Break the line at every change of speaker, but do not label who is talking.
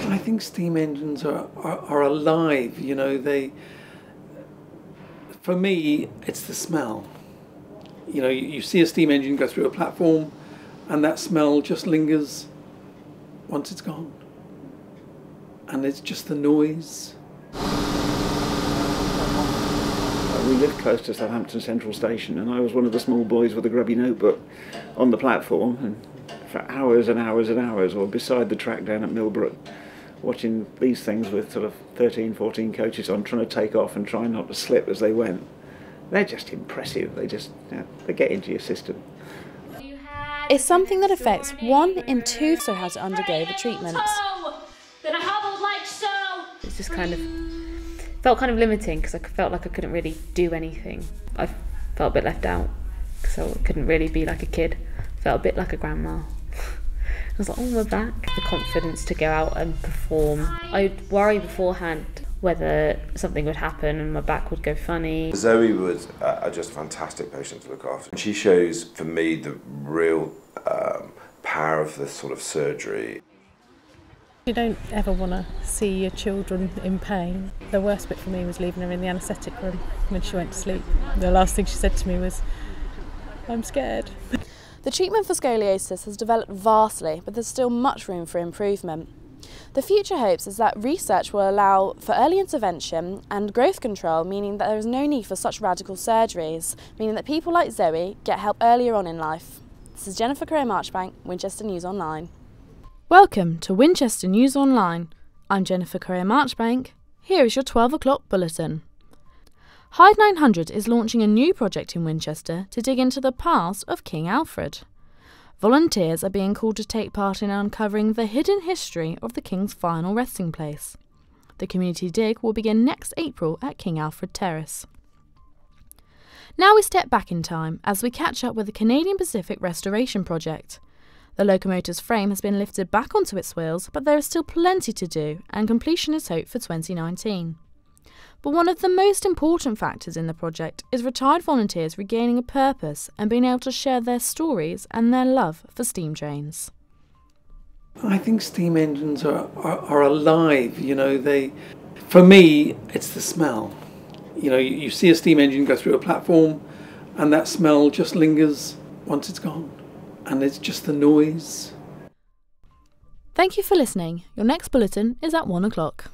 I think steam engines are alive, you know. For me, it's the smell. You know, you see a steam engine go through a platform and that smell just lingers once it's gone. And it's just the noise.
We lived close to Southampton Central Station, and I was one of the small boys with a grubby notebook on the platform, and for hours and hours and hours, or beside the track down at Millbrook, watching these things with sort of 13, 14 coaches on, trying to take off and trying not to slip as they went. They're just impressive. They just, they get into your system.
It's something that affects 1 in 2 so had to undergo the treatments.
Then I hobbled like so.
It's just kind of felt kind of limiting because I felt like I couldn't really do anything. I felt a bit left out, so I couldn't really be like a kid. Felt a bit like a grandma. I was like, oh, we're back. The confidence to go out and perform. I'd worry beforehand whether something would happen and my back would go funny.
Zoe was just a fantastic patient to look after. She shows, for me, the real power of this sort of surgery.
You don't ever want to see your children in pain. The worst bit for me was leaving her in the anaesthetic room when she went to sleep. The last thing she said to me was, "I'm scared."
The treatment for scoliosis has developed vastly, but there's still much room for improvement. The future hopes is that research will allow for early intervention and growth control, meaning that there is no need for such radical surgeries, meaning that people like Zoe get help earlier on in life. This is Jennifer Correa-Marchbank, Winchester News Online. Welcome to Winchester News Online. I'm Jennifer Correa-Marchbank. Here is your 12 o'clock bulletin. Hyde 900 is launching a new project in Winchester to dig into the past of King Alfred. Volunteers are being called to take part in uncovering the hidden history of the King's final resting place. The community dig will begin next April at King Alfred Terrace. Now we step back in time as we catch up with the Canadian Pacific Restoration Project. The locomotive's frame has been lifted back onto its wheels, but there is still plenty to do, and completion is hoped for 2019. But one of the most important factors in the project is retired volunteers regaining a purpose and being able to share their stories and their love for steam trains.
I think steam engines are alive, you know. For me, it's the smell. You know, you see a steam engine go through a platform and that smell just lingers once it's gone. And it's just the noise.
Thank you for listening. Your next bulletin is at 1 o'clock.